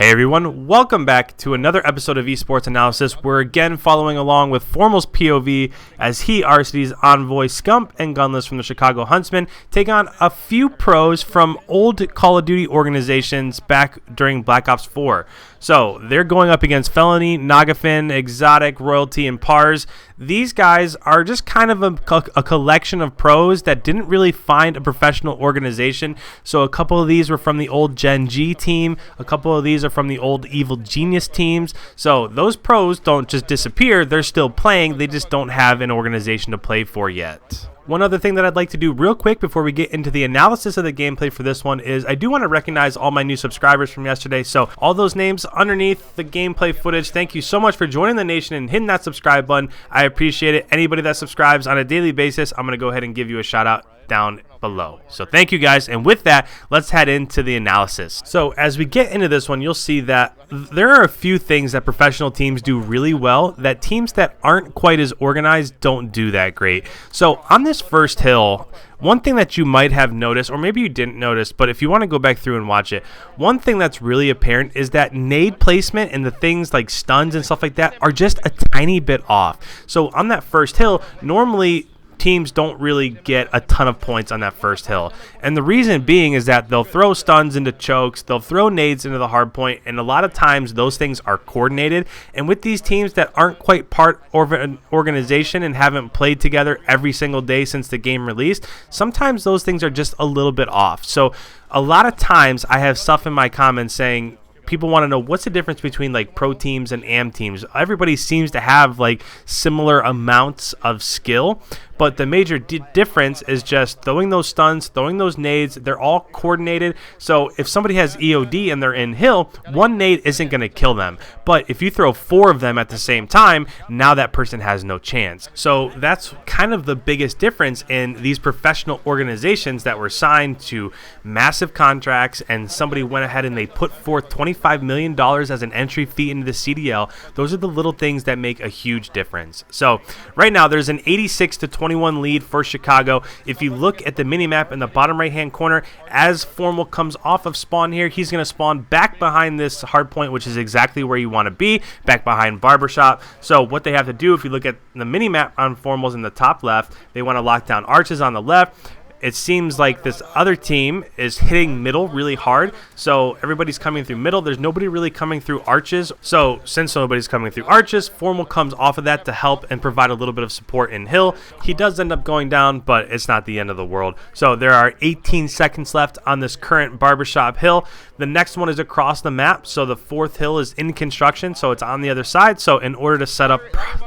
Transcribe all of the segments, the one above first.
Hey everyone, welcome back to another episode of Esports Analysis. We're again following along with Formal's POV as he, RCD's envoy, Scump, and Gunless from the Chicago Huntsmen take on a few pros from old Call of Duty organizations back during Black Ops 4. So they're going up against Felony, Nagafin, Exotic, Royalty, and Pars. These guys are just kind of a collection of pros that didn't really find a professional organization. So a couple of these were from the old Gen.g team. A couple of these are from the old Evil Genius teams. So those pros don't just disappear. They're still playing. They just don't have an organization to play for yet. One other thing that I'd like to do real quick before we get into the analysis of the gameplay for this one is I do want to recognize all my new subscribers from yesterday. So all those names underneath the gameplay footage, thank you so much for joining the nation and hitting that subscribe button. I appreciate it. Anybody that subscribes on a daily basis, I'm going to go ahead and give you a shout out down below. So thank you guys, and with that, let's head into the analysis. So as we get into this one, you'll see that there are a few things that professional teams do really well that teams that aren't quite as organized don't do that great. So on this first hill, one thing that you might have noticed, or maybe you didn't notice, but if you want to go back through and watch it, one thing that's really apparent is that nade placement and the things like stuns and stuff like that are just a tiny bit off. So on that first hill, normally teams don't really get a ton of points on that first hill. And the reason being is that they'll throw stuns into chokes, they'll throw nades into the hard point, and a lot of times those things are coordinated. And with these teams that aren't quite part of an organization and haven't played together every single day since the game released, sometimes those things are just a little bit off. So a lot of times I have stuff in my comments saying, people want to know what's the difference between like pro teams and AM teams. Everybody seems to have like similar amounts of skill, but the major difference is just throwing those stuns, throwing those nades. They're all coordinated. So if somebody has EOD and they're in hill, one nade isn't going to kill them. But if you throw 4 of them at the same time, now that person has no chance. So that's kind of the biggest difference in these professional organizations that were signed to massive contracts, and somebody went ahead and they put forth $25 million as an entry fee into the CDL. Those are the little things that make a huge difference. So right now there's an 86-21 lead for Chicago. If you look at the minimap in the bottom right hand corner, as Formal comes off of spawn here, he's going to spawn back behind this hard point, which is exactly where you want to be, back behind Barbershop. So what they have to do, if you look at the minimap on Formal's in the top left, they want to lock down arches on the left. It seems like this other team is hitting middle really hard, so everybody's coming through middle. There's nobody really coming through arches. So since nobody's coming through arches, Formal comes off of that to help and provide a little bit of support in hill. He does end up going down, but it's not the end of the world. So there are 18 seconds left on this current Barbershop hill. The next one is across the map, so the 4th hill is in construction, so it's on the other side. So in order to set up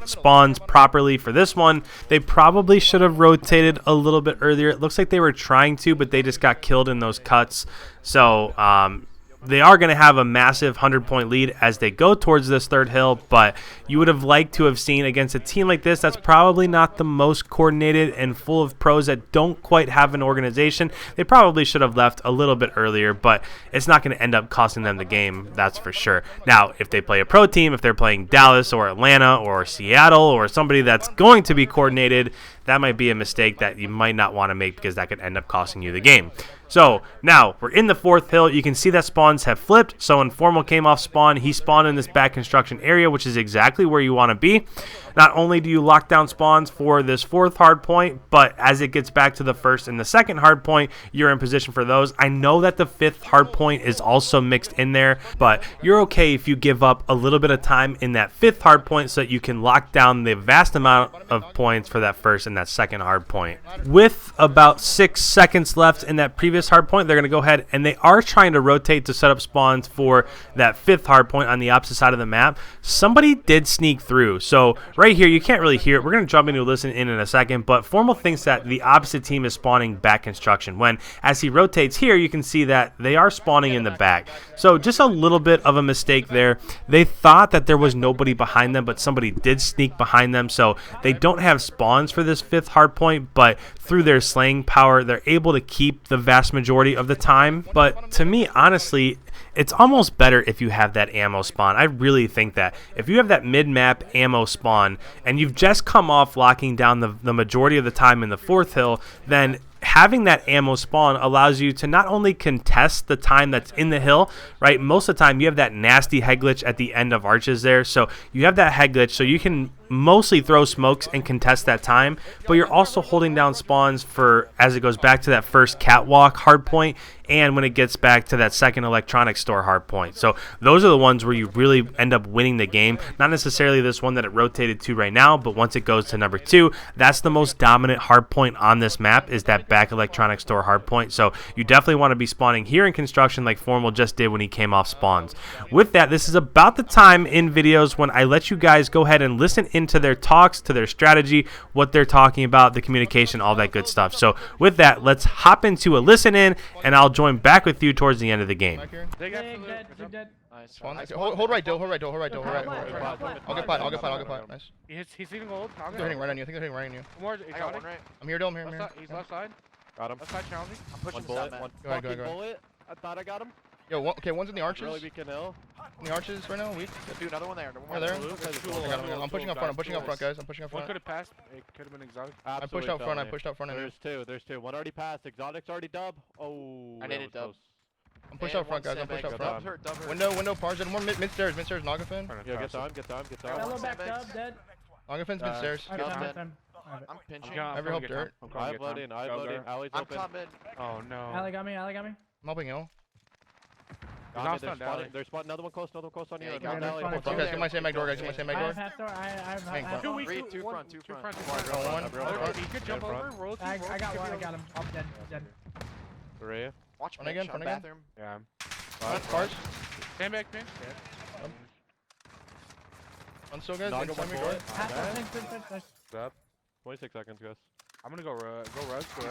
spawns properly for this one, they probably should have rotated a little bit earlier. It looks like they were trying to, but they just got killed in those cuts. So they are going to have a massive 100-point lead as they go towards this 3rd hill, but you would have liked to have seen against a team like this that's probably not the most coordinated and full of pros that don't quite have an organization. They probably should have left a little bit earlier, but it's not going to end up costing them the game, that's for sure. Now, if they play a pro team, if they're playing Dallas or Atlanta or Seattle or somebody that's going to be coordinated, that might be a mistake that you might not want to make because that could end up costing you the game. So now we're in the 4th hill. You can see that spawns have flipped. So Informal came off spawn. He spawned in this back construction area, which is exactly where you want to be. Not only do you lock down spawns for this 4th hard point, but as it gets back to the 1st and the 2nd hard point, you're in position for those. I know that the 5th hard point is also mixed in there, but you're okay if you give up a little bit of time in that 5th hard point so that you can lock down the vast amount of points for that 1st and that 2nd hard point. With about 6 seconds left in that previous hard point, they're going to go ahead and they are trying to rotate to set up spawns for that 5th hard point on the opposite side of the map. Somebody did sneak through. So right here, you can't really hear it. We're going to jump into listen in a second, but Formal thinks that the opposite team is spawning back construction, when as he rotates here, you can see that they are spawning in the back. So just a little bit of a mistake there. They thought that there was nobody behind them, but somebody did sneak behind them. So they don't have spawns for this 5th hard point, but through their slaying power, they're able to keep the vast majority of the time. But to me, honestly, it's almost better if you have that ammo spawn. I really think that if you have that mid-map ammo spawn and you've just come off locking down the majority of the time in the 4th hill, then having that ammo spawn allows you to not only contest the time that's in the hill, right? Most of the time you have that nasty head glitch at the end of arches there. So you have that head glitch, so you can mostly throw smokes and contest that time, but you're also holding down spawns for as it goes back to that first catwalk hardpoint and when it gets back to that second electronics store hardpoint. So those are the ones where you really end up winning the game. Not necessarily this one that it rotated to right now, but once it goes to number 2, that's the most dominant hardpoint on this map, is that back electronics store hardpoint. So you definitely want to be spawning here in construction like Formal just did when he came off spawns. With that, this is about the time in videos when I let you guys go ahead and listen into their talks, to their strategy, what they're talking about, the communication, all that good stuff. So with that, let's hop into a listen in, and I'll join back with you towards the end of the game. Dead. Nice. Hold right, hold right. I'll get pot. Nice. He's leaving gold. They're hitting right on you. I think they're hitting right on you. More, I got one right. I'm here, Dome. Here. He's left side. Got him. Left side challenging. I'm pushing Go ahead. bullet. I thought I got him. Yo, okay, one's in the arches. Really weak and ill. In the arches right now, weak. Dude, another one there. Yeah, there. I'm pushing up front, guys. I'm pushing up One front. could have passed. It could have been exotic. I pushed out front. There's two. One already passed. Exotic's already dub. Oh. I needed dub. I'm pushed out front, guys. I'm pushed out front. Dub hurt. Window, Parz. More mid-stairs, Nogafin. Yeah, get down. Fellow back dub, dead. Noggafin's mid-stairs. I'm pinching. Ever help dirt? I'm loading. Alley's I'm open. top mid. Oh no. Alley got me. I'm helping ill. There's spot another one close on you. Yeah, Down got alley. it. Guys, get my sandbag door, guys. Get my sandbag I door. have half door. I have Two half. Two front. He could jump over. Roll I got one. I got him. I'm dead. Rhea. Watch Front again, pinch on front again. bathroom. Yeah. Parz. Stand back, pinch. One still, guys. Naga, Inside one me bullet. door. Half door. Step. 26 seconds, guys. I'm gonna go Rez.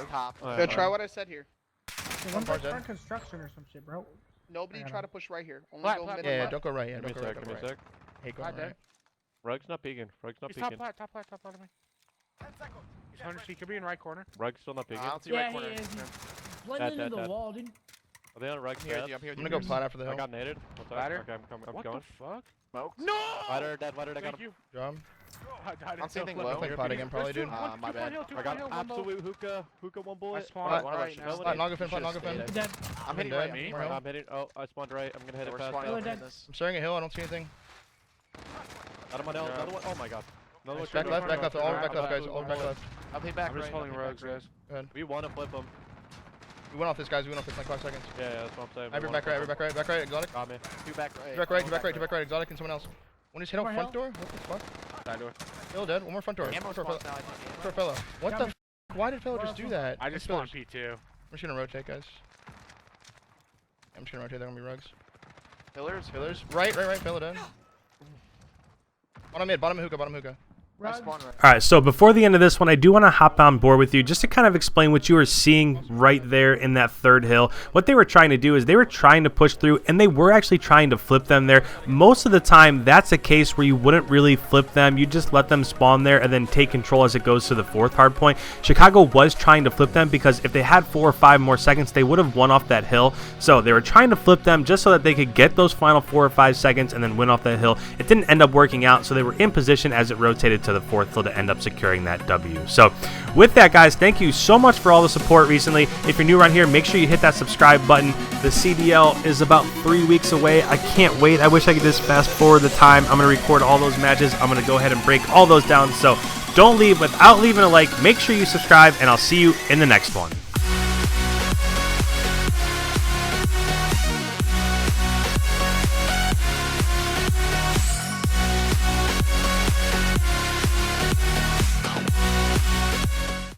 Top. Yo, try what I said here. One Parz front dead. construction or some shit, bro. Nobody I try know. to push right here. Only Flat, go flat, mid Yeah, and left. don't go right. Yeah, Give me don't a go sec. right. Give me a sec. Hate Flat going right. Rug's not peeking. He's top flat of me. He's 100. He could be in right corner. Rug's still not peeking. I don't see Yeah, right he corner. is. He's blending into the wall, dude. Are they on rug? I'm here with you. I'm gonna go plat after the I hill. got naded. What's that? Ladder? Okay, I'm What going. the fuck? Smoke. No! Ladder dead. I got Thank him. you. Job. I died. I'm seeing I'm low. playing pot again, probably, dude. My bad. I got absolute hookah. Hookah one I bullet. spawned One right right now. Flat Nogafin, flat Should've Nogafin. stayed. Dead. I'm hitting dead. right. Me? More hill. I'm hitting. Oh, I spawned right. I'm gonna hit it We're fast. spawning Fellow over dead. this. I'm staring a hill. I don't see anything. Got him on L. Another one. Oh my god. Another one. Back left, all back left, guys. All back left. I'll hit back I'm just right. holding I'll hit rogues, back right. guys. We want to flip him. We went off this, guys. We went off this like 5 seconds. Yeah, that's what I'm saying. Every back right. Exotic. Got me. Two back right. Two back right. Exotic and someone else. One just hit out More front hill. door. What the fuck? Side door. Hill dead. One more front door. Ammo Front door, spawns now, I think. Front door, fella. What the? Why did fella just do that? I just Pillars. spawned P2. I'm just gonna rotate, guys. I'm just gonna rotate. They're gonna be rugs. Pillars. Right. Fella dead. Bottom mid. Bottom hookah. I spawn right. All right, so before the end of this one, I do want to hop on board with you just to kind of explain what you were seeing right there in that third hill. What they were trying to do is they were trying to push through, and they were actually trying to flip them there. Most of the time, that's a case where you wouldn't really flip them. You just let them spawn there and then take control as it goes to the fourth hard point. Chicago was trying to flip them because if they had 4 or 5 more seconds, they would have won off that hill. So they were trying to flip them just so that they could get those final 4 or 5 seconds and then win off that hill. It didn't end up working out, so they were in position as it rotated to the fourth hill to end up securing that W. So with that, guys, thank you so much for all the support recently. If you're new around here, make sure you hit that subscribe button. The CDL is about 3 weeks away. I can't wait. I wish I could just fast forward the time. I'm going to record all those matches. I'm going to go ahead and break all those down. So don't leave without leaving a like. Make sure you subscribe, and I'll see you in the next one.